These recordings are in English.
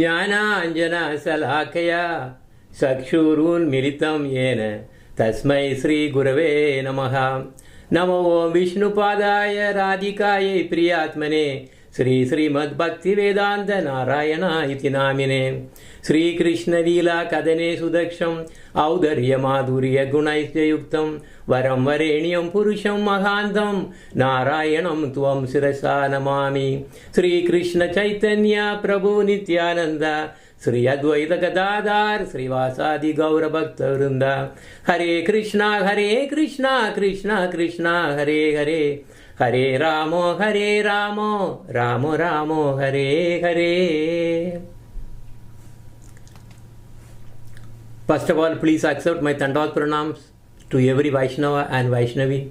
ज्ञानाञ्जनशलाकया चक्षुरुन्मिलितं येन तस्मै श्रीगुरवे नमः। नमो विष्णुपादाय राधिकायै प्रियात्मने श्रीमद्भक्तिवेदान्त नारायण इति नामिने। श्रीकृष्णलीला कदने सुदक्षम् औदर्यमाधुर्यगुणैश्च युक्तं वरं वरेण्यं पुरुषं महान्तं नारायणं त्वं शिरसा नमामि। श्रीकृष्ण चैतन्य प्रभु नित्यानन्द श्री अद्वैत गदाधर श्रीवासादि गौरभक्तवृंद। हरे कृष्णा कृष्णा कृष्णा हरे हरे, हरे Ram Ram Ram Hare Hare. First of all, please accept my Dandavat pranams to every Vaishnava and Vaishnavi,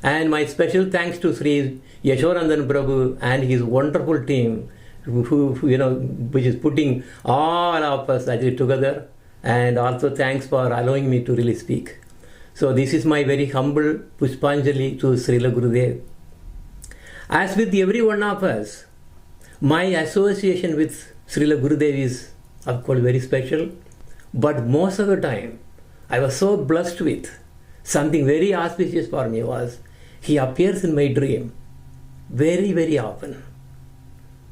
and my special thanks to Sri Yashorandan Prabhu and his wonderful team, which is putting all of us actually together, and also thanks for allowing me to really speak. So this is my very humble Pushpanjali to Srila Gurudev. As with every one of us, my association with Srila Gurudev is of course very special, but most of the time I was so blessed with something very auspicious for me was he appears in my dream very, very often.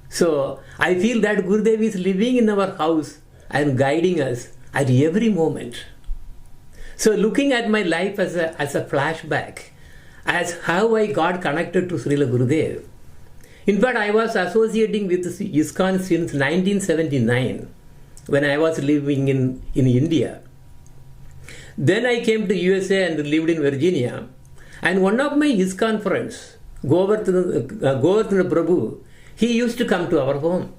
So I feel that Gurudev is living in our house and guiding us at every moment. So looking at my life as a flashback, as how I got connected to Srila Gurudev. In fact, I was associating with ISKCON since 1979 when I was living in India. Then I came to USA and lived in Virginia. And one of my ISKCON friends, Govardhana Prabhu, he used to come to our home.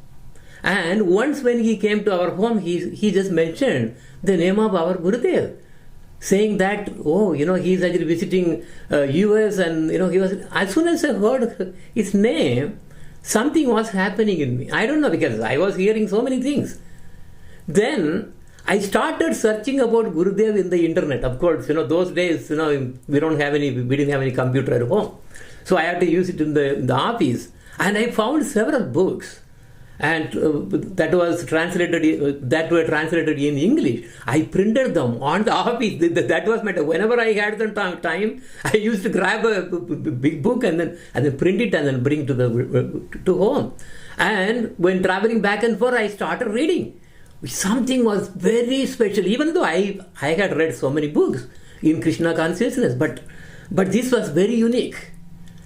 And once when he came to our home, he just mentioned the name of our Gurudev, saying that, he's actually visiting US, and he was. As soon as I heard his name, something was happening in me. I don't know, because I was hearing so many things. Then I started searching about Gurudev in the internet. Of course, those days, we didn't have any computer at home, so I had to use it in the office. And I found several books, and that were translated in English. I printed them on the office. That was my time. Whenever I had the time, I used to grab a big book and then print it and then bring to home. And when traveling back and forth, I started reading. Something was very special, even though I had read so many books in Krishna consciousness, but this was very unique.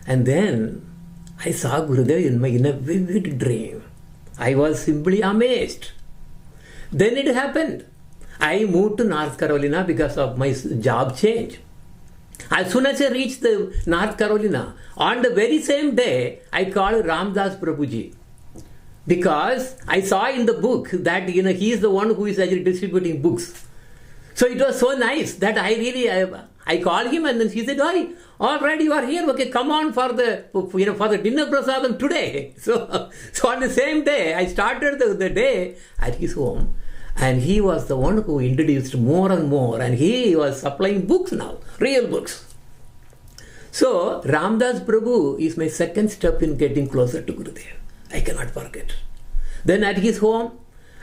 And then I saw Gurudev in a vivid dream. I was simply amazed. Then it happened. I moved to North Carolina because of my job change. As soon as I reached the North Carolina, on the very same day, I called Ramdas Prabhuji. Because I saw in the book that he is the one who is actually distributing books. So it was so nice that I called him, and then he said, "Oh, all right, you are here. Okay, come on for the dinner prasadam today." So on the same day, I started the day at his home, and he was the one who introduced more and more, and he was supplying books now, real books. So Ramdas Prabhu is my second step in getting closer to Gurudev. I cannot forget. Then at his home,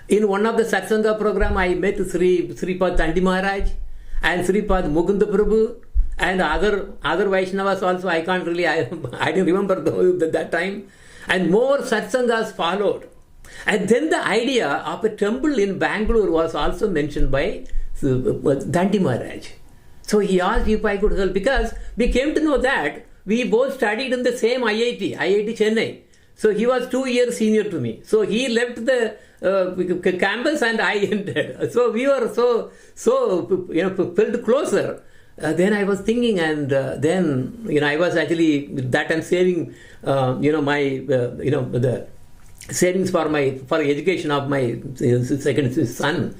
in one of the Satsanga program, I met Sripad Tandi Maharaj and Sripad Mukunda Prabhu and other Vaishnavas also. I can't really, I didn't remember that time. And more Satsangas followed. And then the idea of a temple in Bangalore was also mentioned by Tandi Maharaj. So he asked if I could help, because we came to know that we both studied in the same IIT Chennai. So he was 2 years senior to me. So he left the campus and I entered. So we were so felt closer. Then I was thinking, and then I was actually that time saving my the savings for education of my second son.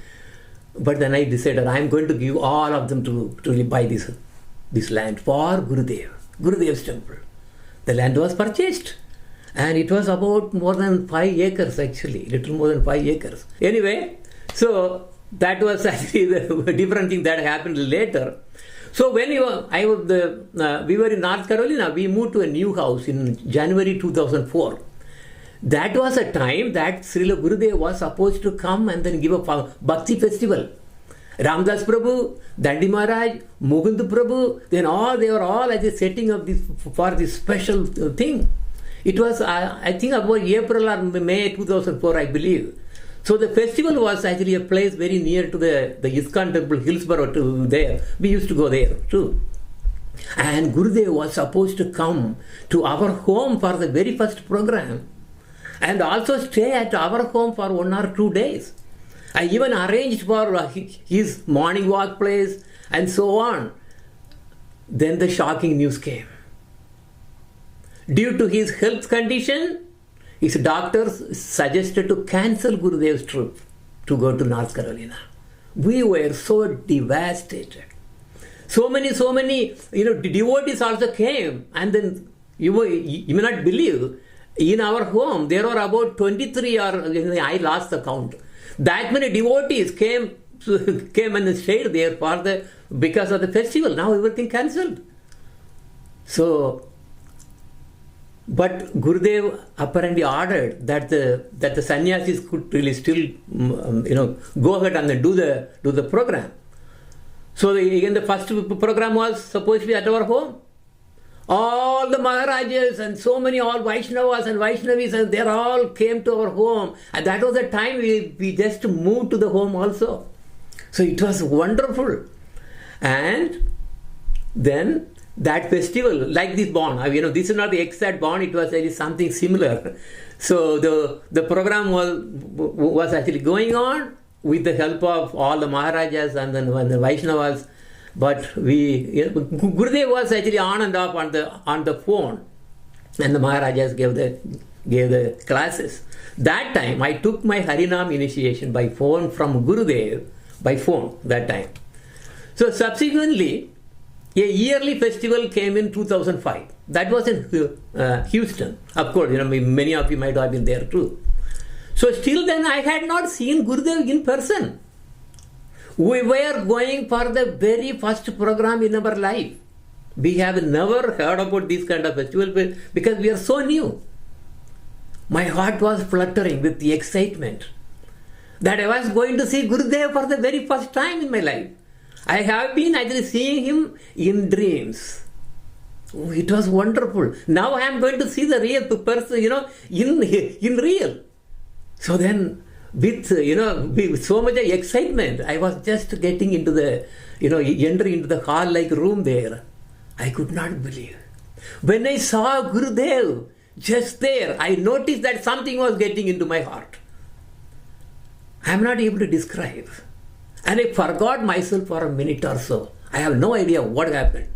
But then I decided I am going to give all of them to really buy this land for Gurudev's temple. The land was purchased. And it was about more than 5 acres actually, little more than 5 acres. Anyway, so that was actually the different thing that happened later. So when we were in North Carolina, we moved to a new house in January 2004. That was a time that Srila Gurudev was supposed to come and then give a Bhakti festival. Ramdas Prabhu, Dandi Maharaj, Mukund Prabhu, then they were all at the setting of this for this special thing. It was, I think, about April or May 2004, I believe. So the festival was actually a place very near to the ISKCON temple, Hillsborough, to there. We used to go there too. And Gurudev was supposed to come to our home for the very first program and also stay at our home for 1 or 2 days. I even arranged for his morning walk place and so on. Then the shocking news came. Due to his health condition, his doctors suggested to cancel Gurudev's trip to go to North Carolina. We were so devastated. So many, devotees also came, and then you may not believe, in our home there were about 23 or I lost the count. That many devotees came and stayed there because of the festival. Now everything cancelled. So, but Gurudev apparently ordered that the sannyasis could really still go ahead and do the program. So again, the first program was supposed to be at our home. All the Maharajas and so many all Vaishnavas and Vaishnavis, and they all came to our home. And that was the time we just moved to the home also. So it was wonderful. And then that festival, like this bond, this is not the exact bond, it was actually something similar. So the program was actually going on with the help of all the Maharajas and then the Vaishnavas. But Gurudev was actually on and off on the phone, and the Maharajas gave the classes. That time I took my Harinam initiation by phone from Gurudev, by phone that time. So subsequently, a yearly festival came in 2005. That was in Houston. Of course, many of you might have been there too. So still then I had not seen Gurudev in person. We were going for the very first program in our life. We have never heard about this kind of festival because we are so new. My heart was fluttering with the excitement that I was going to see Gurudev for the very first time in my life. I have been actually seeing him in dreams. Oh, it was wonderful. Now I am going to see the real person, in real. So then, with so much excitement, I was just getting into the, entering into the hall-like room there. I could not believe. When I saw Gurudev just there, I noticed that something was getting into my heart. I am not able to describe. And I forgot myself for a minute or so. I have no idea what happened.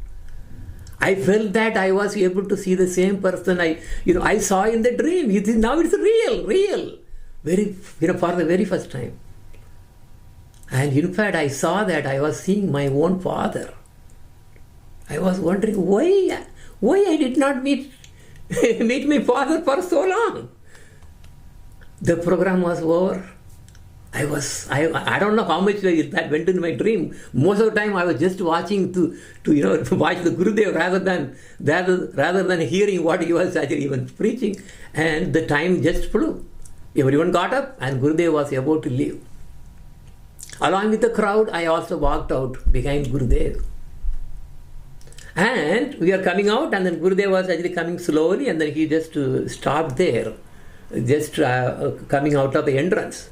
I felt that I was able to see the same person I saw in the dream. Now it's real. For the very first time. And in fact, I saw that I was seeing my own father. I was wondering why I did not meet my father for so long. The program was over. I don't know how much that went into my dream. Most of the time I was just watching to watch the Gurudev rather than hearing what he was actually even preaching. And the time just flew. Everyone got up and Gurudev was about to leave. Along with the crowd, I also walked out behind Gurudev. And we are coming out, and then Gurudev was actually coming slowly, and then he just stopped there, just coming out of the entrance.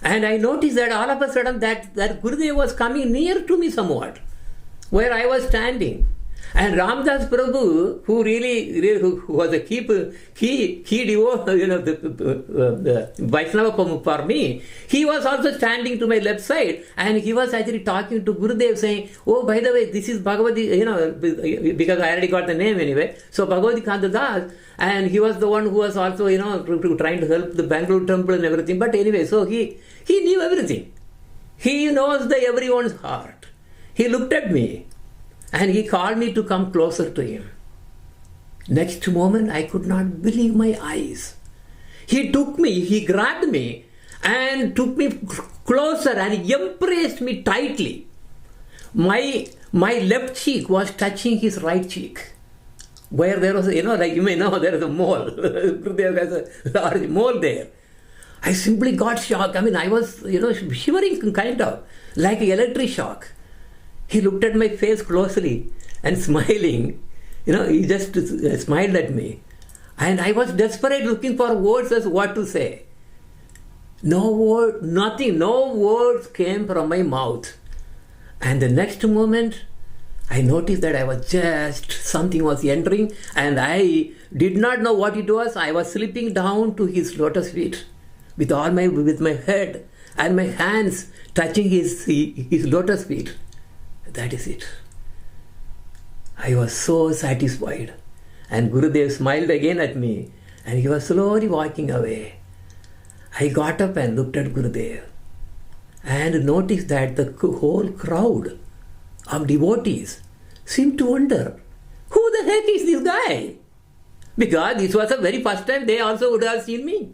And I noticed that all of a sudden that Gurudev was coming near to me somewhat, where I was standing. And Ramdas Prabhu, who was a key devotee, the Vaishnava for me, he was also standing to my left side, and he was actually talking to Gurudev, saying, "Oh, by the way, this is Bhagavati," because I already got the name anyway. So Bhagavati Kanta Das, and he was the one who was also, trying to help the Bangalore temple and everything. But anyway, so he knew everything. He knows everyone's heart. He looked at me. And he called me to come closer to him. Next moment, I could not believe my eyes. He grabbed me and took me closer and embraced me tightly. My left cheek was touching his right cheek. where there was, like you may know, there is a mole. Gurudev has a large mole there. I simply got shocked. I mean, I was, shivering kind of, like an electric shock. He looked at my face closely and smiling. He just smiled at me. And I was desperate looking for words as what to say. No word, nothing, no words came from my mouth. And the next moment, I noticed that something was entering, and I did not know what it was. I was slipping down to his lotus feet with my head and my hands touching his lotus feet. That is it. I was so satisfied. And Gurudev smiled again at me, and he was slowly walking away. I got up and looked at Gurudev and noticed that the whole crowd of devotees seemed to wonder, who the heck is this guy? Because this was the very first time they also would have seen me.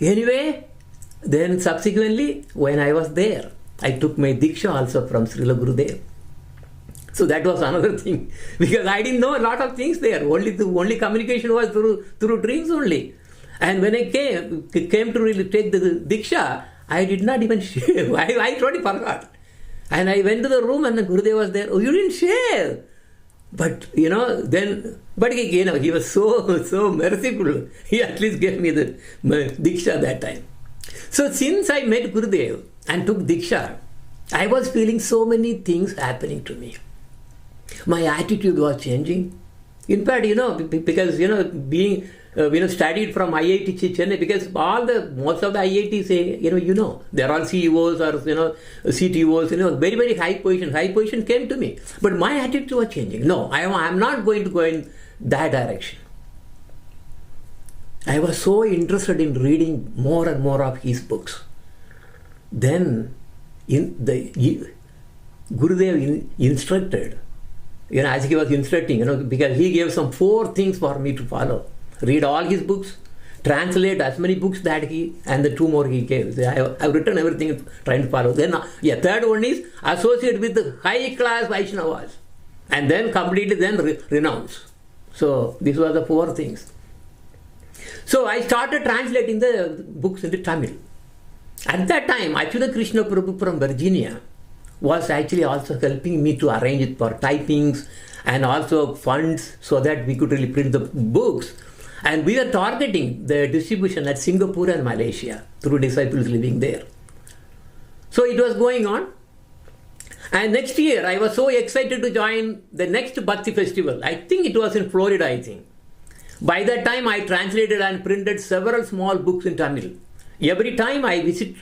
Anyway, then subsequently, when I was there, I took my Diksha also from Srila Gurudev. So that was another thing, because I didn't know a lot of things there. Only communication was through dreams only. And when I came to really take the Diksha, I did not even shave. I totally forgot. And I went to the room and the Gurudev was there. Oh, you didn't shave. But, he was so merciful. He at least gave me the Diksha that time. So since I met Gurudev and took Diksha, I was feeling so many things happening to me. My attitude was changing. In fact, because, being, studied from IIT Chennai, because most of the IITs, they're all CEOs or, CTOs, very, very high position. High position came to me. But my attitude was changing. No, I'm not going to go in that direction. I was so interested in reading more and more of his books. Then, Gurudev instructed, as he was instructing, because he gave some 4 things for me to follow. Read all his books, translate as many books that and the 2 more he gave. I've written everything trying to follow. Then, third one is associate with the high class Vaishnavas. And then completely renounce. So, these were the 4 things. So, I started translating the books into Tamil. At that time, Achyuta Krishna Prabhu from Virginia was actually also helping me to arrange it for typings and also funds so that we could really print the books. And we were targeting the distribution at Singapore and Malaysia through disciples living there. So it was going on. And next year, I was so excited to join the next Bhakti festival. I think it was in Florida, I think. By that time, I translated and printed several small books in Tamil. Every time I visit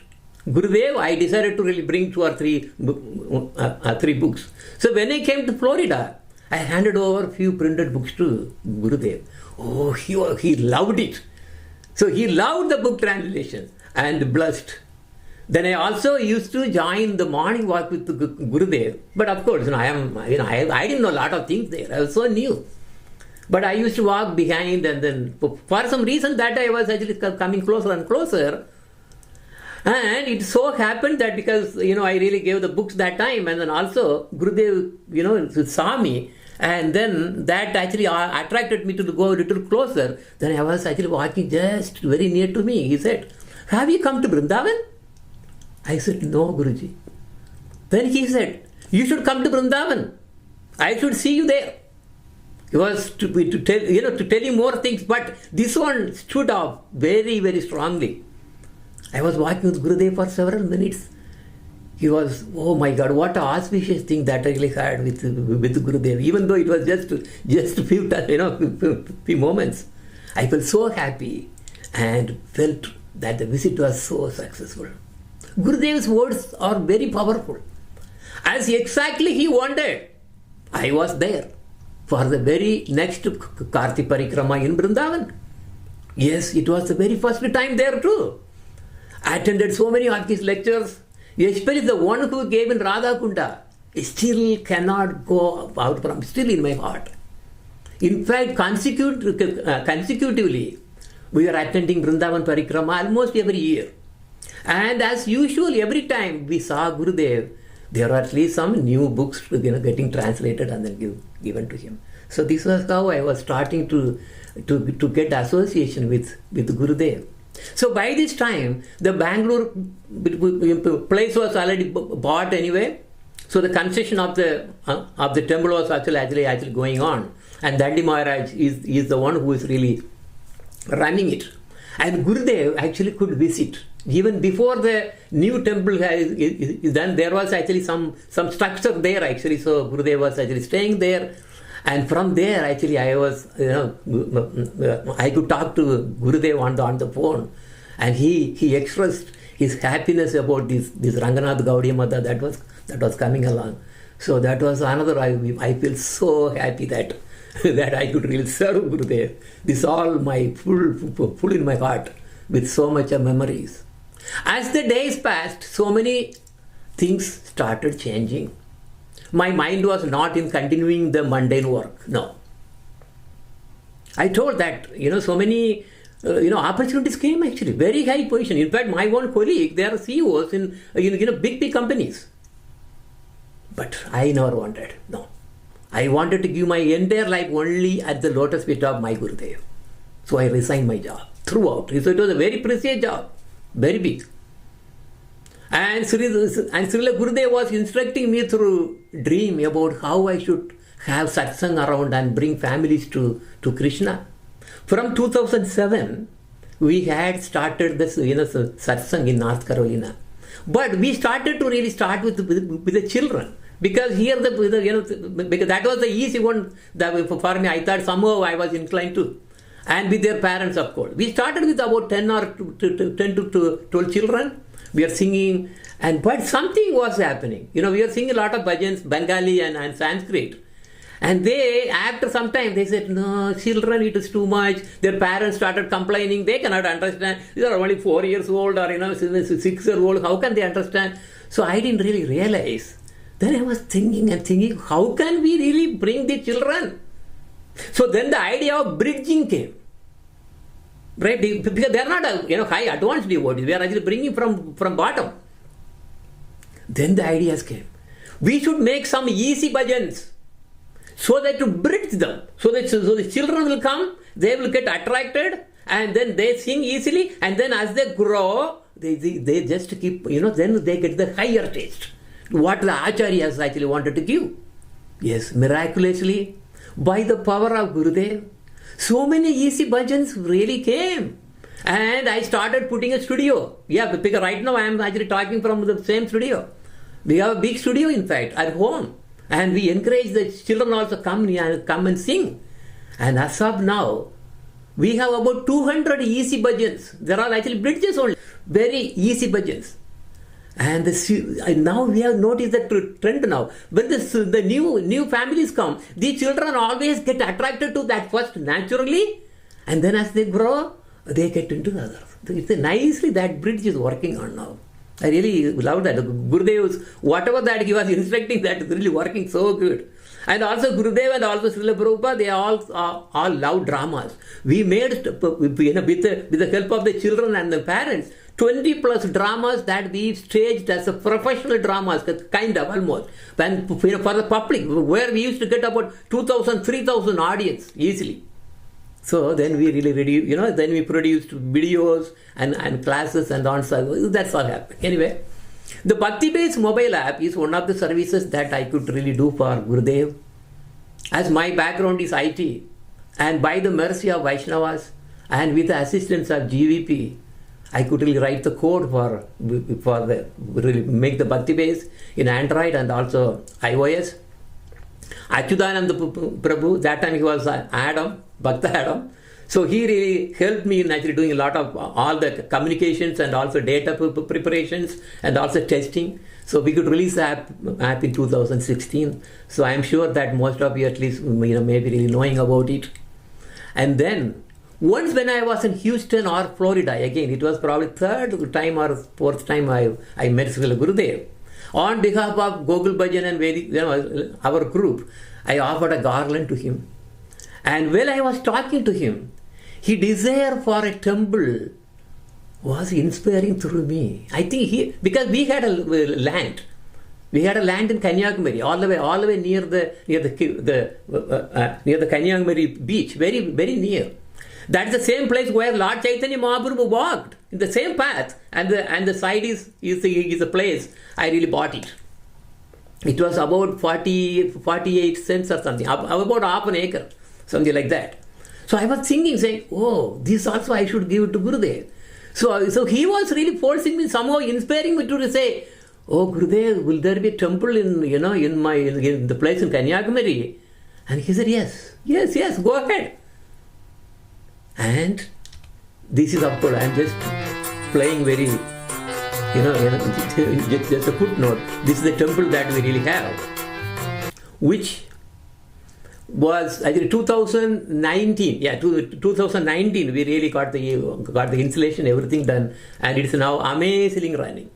Gurudev, I decided to really bring 2 or 3 books. So when I came to Florida, I handed over a few printed books to Gurudev. Oh, he loved it. So he loved the book translation and blessed. Then I also used to join the morning walk with Gurudev. But of course, I didn't know a lot of things there. I was so new. But I used to walk behind, and then for some reason that I was actually coming closer and closer. And it so happened that because, I really gave the books that time, and then also Gurudev, saw me, and then that actually attracted me to go a little closer. Then I was actually walking just very near to me. He said, "Have you come to Vrindavan?" I said, "No, Guruji." Then he said, "You should come to Vrindavan. I should see you there." It was to tell you more things, but this one stood out very, very strongly. I was walking with Gurudev for several minutes. He was, oh my God, what an auspicious thing that I really had with Gurudev. Even though it was just a few moments, I felt so happy and felt that the visit was so successful. Gurudev's words are very powerful. As exactly he wanted, I was there for the very next Karti Parikrama in Vrindavan. Yes, it was the very first time there too. I attended so many of his lectures, especially the one who gave in Radhakunda. Still cannot go out from, still in my heart. In fact, consecutively, we are attending Vrindavan Parikrama almost every year. And as usual, every time we saw Gurudev, there are at least some new books getting translated and then given to him. So this was how I was starting to get association with Gurudev. So by this time, the Bangalore place was already bought anyway. So the concession of the temple was actually going on, and Dandi Maharaj is the one who is really running it. And Gurudev actually could visit. Even before the new temple is done, there was actually some structure there actually. So Gurudev was actually staying there. And from there, actually, I was, I could talk to Gurudev on the phone, and he expressed his happiness about this Ranganath Gaudiya Mata that was coming along. So that was another. I feel so happy that I could really serve Gurudev. This all my full in my heart with so much of memories. As the days passed, so many things started changing. My mind was not in continuing the mundane work. No. I told that, so many, opportunities came actually, very high position. In fact, my own colleague, they are CEOs in, big companies. But I never wanted. No. I wanted to give my entire life only at the lotus feet of my Gurudev. So I resigned my job throughout. So it was a very precious job, very big. And Srila Gurudev was instructing me through dream about how I should have satsang around and bring families to Krishna. From 2007, we had started this satsang in North Carolina. But we started to really start with the children. Because here, because that was the easy one for me. I thought somehow I was inclined to. And with their parents, of course. We started with about 10 to 12 children. We are singing, but something was happening. We are singing a lot of bhajans, Bengali and Sanskrit. And after some time, they said, no, children, it is too much. Their parents started complaining. They cannot understand. These are only 4 years old or, 6 years old. How can they understand? So I didn't really realize. Then I was thinking, how can we really bring the children? So then the idea of bridging came. Right? Because they are not high advanced devotees. We are actually bringing from bottom. Then the ideas came. We should make some easy bhajans so that to bridge them. So the children will come, they will get attracted, and then they sing easily, and then as they grow, they just keep, then they get the higher taste. What the Acharyas actually wanted to give. Yes, miraculously, by the power of Gurudev, so many easy bhajans really came. And I started putting a studio. Yeah, because right now I am actually talking from the same studio. We have a big studio, in fact, at home. And we encourage the children also come and sing. And as of now, we have about 200 easy bhajans. There are actually bridges only. Very easy bhajans. And now we have noticed the trend now. When the new families come, the children always get attracted to that first naturally, and then as they grow, they get into the others. It's nicely that bridge is working on now. I really love that. Gurudev's, whatever that he was instructing, that is really working so good. And also Gurudev and also Srila Prabhupada, they all love dramas. We made, with the help of the children and the parents, 20 plus dramas that we staged as a professional dramas, kind of almost, and for the public, where we used to get about 2,000, 3,000 audience easily. So then we really, then we produced videos and classes and on-site. That's all happened. Anyway, the Bhakti Base mobile app is one of the services that I could really do for Gurudev. As my background is IT, and by the mercy of Vaishnavas and with the assistance of GVP, I could really write the code really make the Bhakti Base in Android and also iOS. Achyutananda Prabhu, that time he was Adam, Bhakta Adam. So he really helped me in actually doing a lot of all the communications and also data preparations and also testing. So we could release the app in 2016. So I'm sure that most of you at least may be really knowing about it. And then once when I was in Houston or Florida, again it was probably third time or fourth time I met Srila Gurudev. On behalf of Gokul Bhajan and Vedic, our group, I offered a garland to him. And when I was talking to him, his desire for a temple was inspiring through me. I think because we had a land, We had a land in Kanyakumari, all the way near the Kanyakumari beach, very, very near. That's the same place where Lord Chaitanya Mahaprabhu walked, in the same path, and the side is a place. I really bought it. It was about 48 cents or something, about half an acre, something like that. So I was thinking, saying, oh, this also I should give it to Gurudev. So he was really forcing me, somehow inspiring me to say, oh Gurudev, will there be a temple in the place in Kanyakumari? And he said, yes, go ahead. And this is, of course, I'm just playing very, just a footnote. This is the temple that we really have, which was, I think, 2019. Yeah, 2019 we really got the installation, everything done, and it's now amazingly running.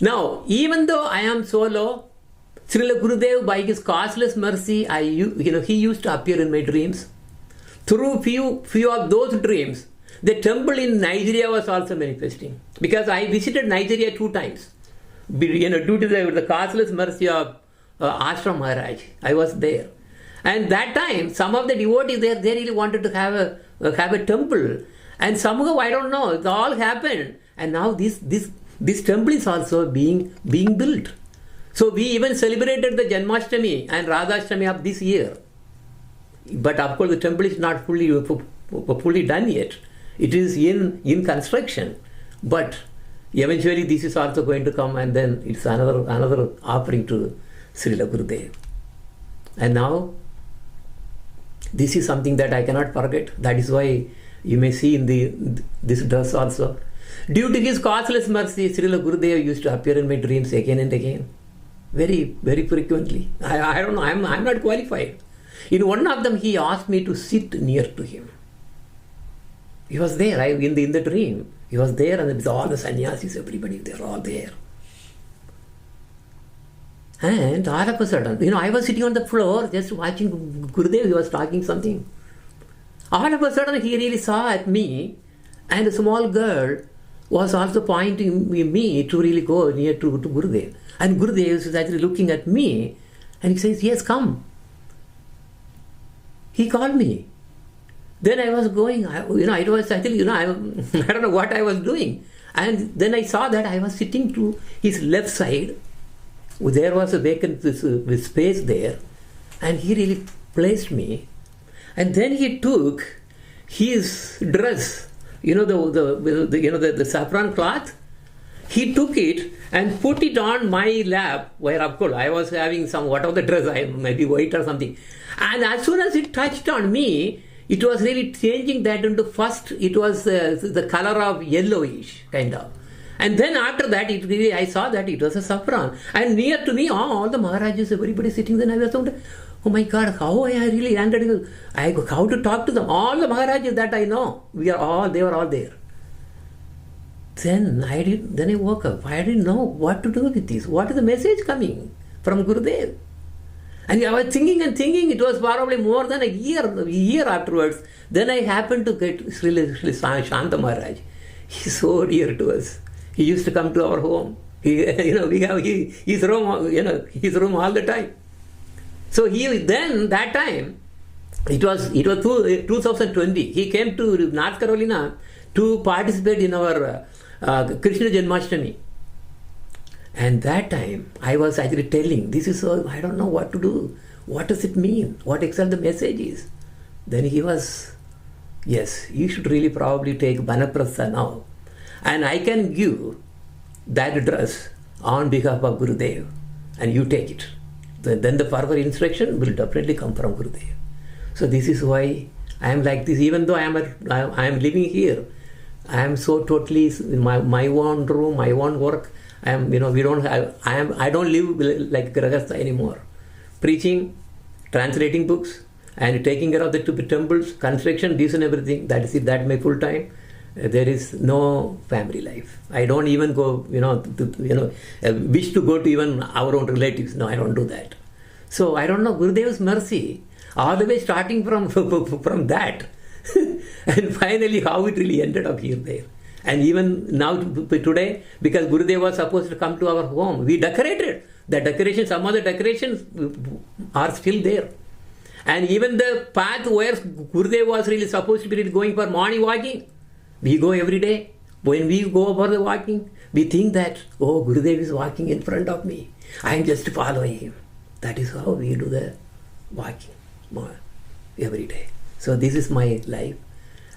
Now, even though I am so low, Srila Gurudev, by his causeless mercy, he used to appear in my dreams. Through few of those dreams, the temple in Nigeria was also manifesting. Because I visited Nigeria 2 times. Due to the causeless mercy of Ashram Maharaj, I was there. And that time, some of the devotees there, they really wanted to have a temple. And somehow, I don't know, it all happened. And now this temple is also being built. So we even celebrated the Janmashtami and Radhashtami of this year. But of course, the temple is not fully done yet. It is in construction. But eventually, this is also going to come, and then it's another offering to Srila Gurudev. And now, this is something that I cannot forget. That is why you may see in this dress also. Due to his causeless mercy, Srila Gurudev used to appear in my dreams again and again, very, very frequently. I don't know. I'm not qualified. In one of them, he asked me to sit near to him. He was there in the dream. He was there, and with all the sannyasis, everybody, they're all there. And all of a sudden, I was sitting on the floor just watching Gurudev. He was talking something. All of a sudden, he really saw at me, and a small girl was also pointing me to really go near to Gurudev. And Gurudev is actually looking at me, and he says, yes, come. He called me. Then I was going, it was actually, I don't know what I was doing. And then I saw that I was sitting to his left side. There was a vacant space there. And he really placed me. And then he took his dress, the saffron cloth. He took it and put it on my lap, where of course I was having some, whatever the dress, maybe white or something. And as soon as it touched on me, it was really changing that into, first it was the color of yellowish, kind of. And then after that, I saw that it was a saffron. And near to me, all the Maharajas, everybody sitting there, and I was thinking, oh my God, how I really landed, how to talk to them. All the Maharajas that I know, they were all there. Then I woke up. I didn't know what to do with this. What is the message coming from Gurudev? And I was thinking, it was probably more than a year afterwards. Then I happened to get Srila Shanta Maharaj. He's so dear to us. He used to come to our home. We have his room all the time. So that time, it was 2020. He came to North Carolina to participate in our Krishna Janmashtami. And that time, I was actually telling, this is so, I don't know what to do. What does it mean? What exactly the message is? Then he was, yes, you should really probably take Vanaprastha now. And I can give that dress on behalf of Gurudev. And you take it. Then the further instruction will definitely come from Gurudev. So this is why I am like this. Even though I am living here, I am so totally in my own room, my own work. I don't live like Grahastha anymore. Preaching, translating books, and taking care of the temples, construction, this and everything. That is it. That's my full time. There is no family life. I don't even go, wish to go to even our own relatives. No, I don't do that. So I don't know, Gurudev's mercy, all the way starting from that, and finally how it really ended up here there. And even now, today, because Gurudev was supposed to come to our home, we decorated. The decoration, some of the decorations are still there. And even the path where Gurudev was really supposed to be going for morning walking, we go every day. When we go for the walking, we think that, oh, Gurudev is walking in front of me. I am just following him. That is how we do the walking every day. So this is my life.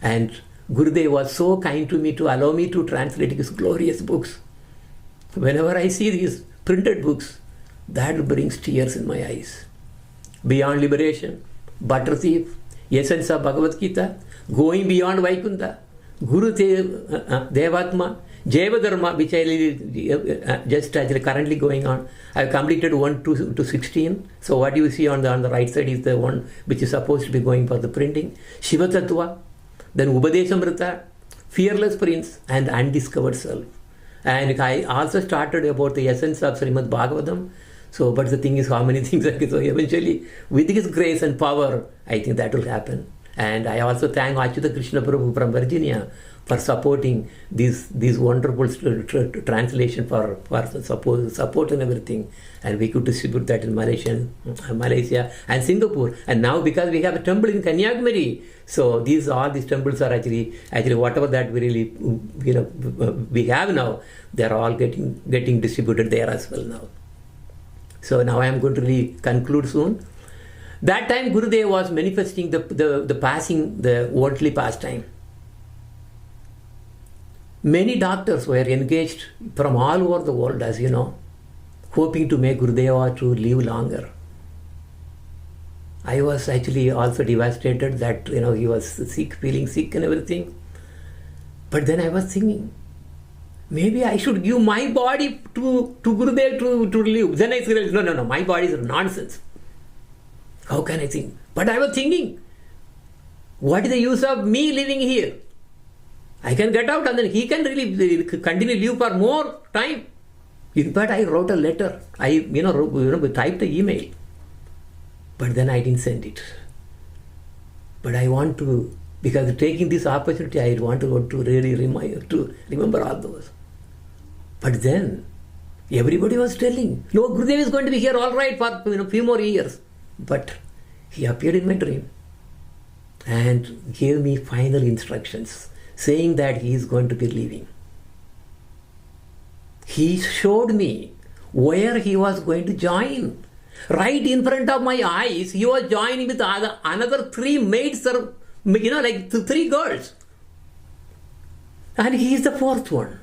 And Gurudev was so kind to me to allow me to translate his glorious books. Whenever I see these printed books, that brings tears in my eyes. Beyond Liberation, Butter Thief, Essence of Bhagavad Gita, Going Beyond Vaikunta, Guru Devatma, Jayavadharma, which I just actually currently going on. I have completed 1 to 16. So what you see on the right side is the one which is supposed to be going for the printing. Shiva Tattva, then Upadeshamrita, Fearless Prince, and Undiscovered Self. And I also started about the essence of Srimad Bhagavatam. So, but the thing is, how many things I can. So eventually, with His grace and power, I think that will happen. And I also thank Achyuta Krishna Prabhu from Virginia for supporting these wonderful translation for support and everything. And we could distribute that in Malaysia and Singapore. And now because we have a temple in Kanyakumari, so all these temples are actually whatever that we really we have now, they are all getting distributed there as well now. So now I am going to really conclude soon. That time Gurudev was manifesting the passing, the worldly pastime. Many doctors were engaged from all over the world, as you know, hoping to make Gurudeva to live longer. I was actually also devastated that he was sick, feeling sick and everything. But then I was thinking, maybe I should give my body to Gurudev to live. Then I said, no, my body is nonsense. How can I think? But I was thinking, what is the use of me living here? I can get out and then he can really continue live for more time. In fact, I wrote a letter. I typed the email. But then I didn't send it. But I want to, because taking this opportunity, I want to really remember all those. But then everybody was telling, no, Gurudev is going to be here all right for few more years. But he appeared in my dream and gave me final instructions, saying that he is going to be leaving. He showed me where he was going to join. Right in front of my eyes, he was joining with another 3 maids, like 3 girls. And he is the 4th one.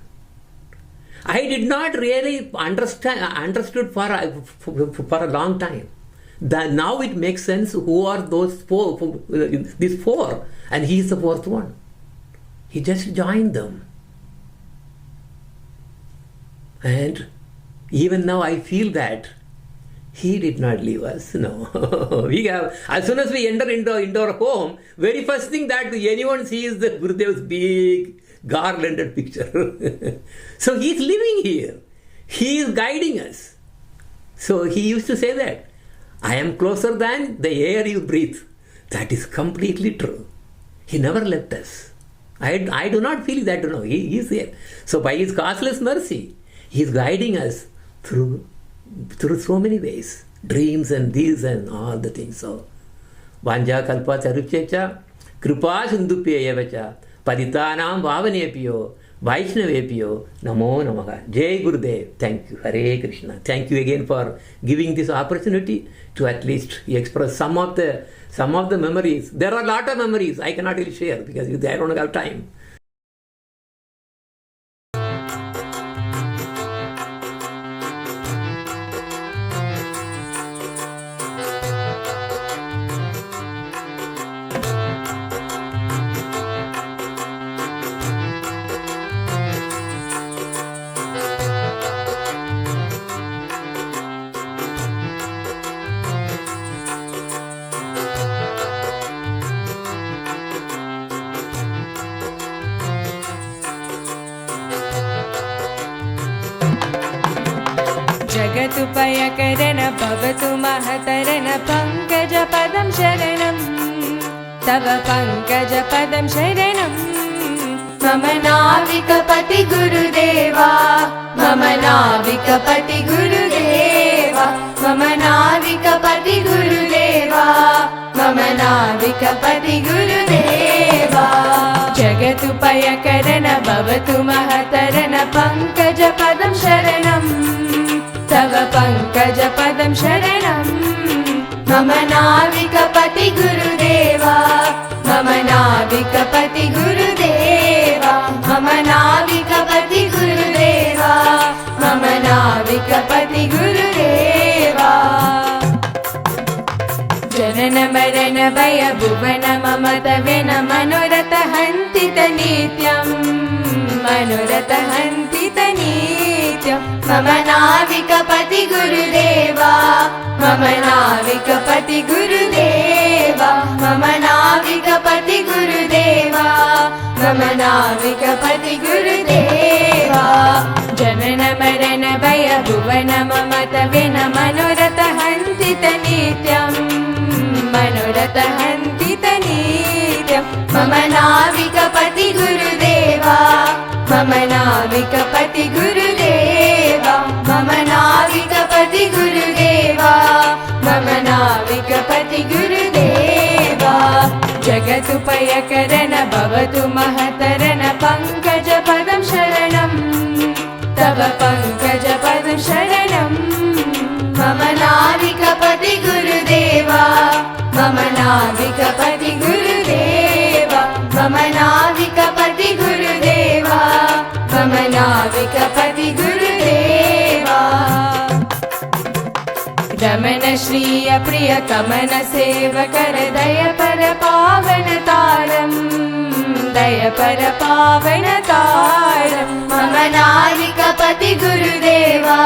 I did not really understood for a long time. Now it makes sense who are these 4, and he is the 4th one. He just joined them. And even now I feel that he did not leave us. No. We have, as soon as we enter into our home, very first thing that anyone sees is the Gurudev's big garlanded picture. So he is living here. He is guiding us. So he used to say that, I am closer than the air you breathe. That is completely true. He never left us. I do not feel that, he is there. So by his causeless mercy, he is guiding us through so many ways. Dreams and these and all the things. So, Vanja kalpa charuchecha, kripa sindupyevacha, paditanam vavanepyo, Vaishnavepyo, Namo Namaha. Jai Gurudev. Thank you. Hare Krishna. Thank you again for giving this opportunity to at least express some of the memories. There are a lot of memories I cannot really share because I don't have time. जगतुपयकरण भवतु महतरन पङ्कजपदं शरणं तव पङ्कजपदं शरणं मम नाविकपति गुरुदेवा मम नाविकपति गुरुदेवा मम नाविकपति गुरुदेवा मम नाविकपति गुरुदेवा जगदुपयकरण भवतु महतरण पङ्कजपदं शरणं तव पङ्कजपदं शरणं मम नाविकपति गुरुदेवा मम नाविकपति गुरुदेवा मम नाविकपति गुरुदेवा मम नाविकपति गुरुदेवा जनन मरण भय भुवन मम तवेन मनोरथ हन्तित नित्यं मनोरथ हन्तित नित्यं मम नाविकपति गुरुदेवा मम नाविकपति गुरुदेवा मम नाविकपति गुरुदेवा मम नाविकपति गुरुदेवा जनन मरण भय भुवन मम तवेन मनोरथ हन्तित नित्यं मनोरथ हन्तित नित्यं मम नाविकपति गुरुदेवा मम नाविकपति गुरुदेवा मम नाविकपति गुरुदेवा मम नाविकपति गुरुदेवा जगदुपयकरण भवतु महतरण पङ्कजपदं शरणं तव पङ्कजपदं शरणं मम नाविकपति गुरुदेवा मम नाविकपति गुरुदेवा मम नाविकपति गुरुदेवा मम नाविकपति गुरुदेवा रमण श्रिय प्रिय कमन सेवकर दय पर पावन तारं दय पर पावन तारं मम नाविकपति गुरुदेवा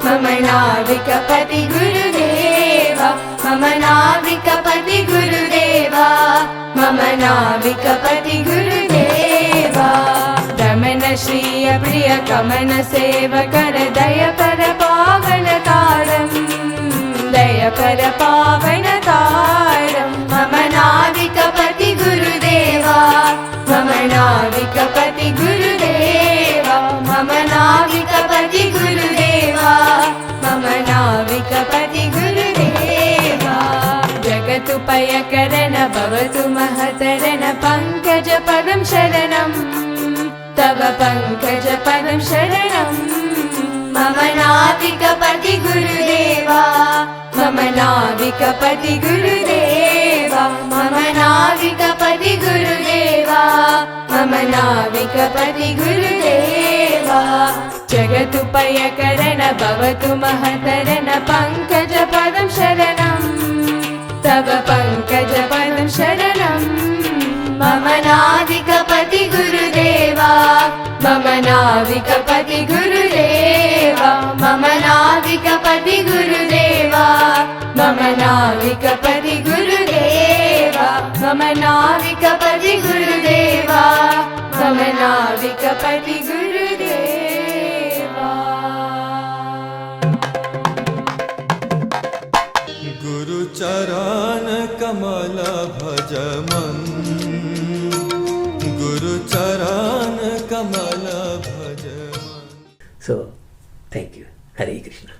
मम नाविकपति गुरुदेवा मम नाविकपति गुरुदेवा मम नाविकपति गुरुदेवा रमण श्रिय प्रिय कमन सेवकर दय पर पावन तारं दय पर पावन तारं मम नाविकपति गुरुदेवा मम नाविकपति गुरुदेवा मम नाविकपति गुरुदेवा मम नाविकपति गुरुदेवा जगदुपयकरण भवतु महतरण पङ्कजपदं शरणं तव पङ्कजपदं शरणं मम नाविकपति गुरुदेवा मम नाविकपति गुरुदेवा मम नाविकपति गुरुदेवा मम नाविकपति गुरुदेवा जगदुपयकरण भवतु महतरण पङ्कजपदं शरणं तव पङ्कजपदं शरणं मम नाविकपति गुरुदेवा मम नाविकपति गुरुदेवा मम नाविकपति गुरुदेवा मम नाविकपति गुरुदेवा मम नाविकपति गुरुदेवा मम नाविकपति गुरुदेवा गुरुचरण कमल भज मन गुरुचरण कमल भज मन. So, thank you. Hare Krishna.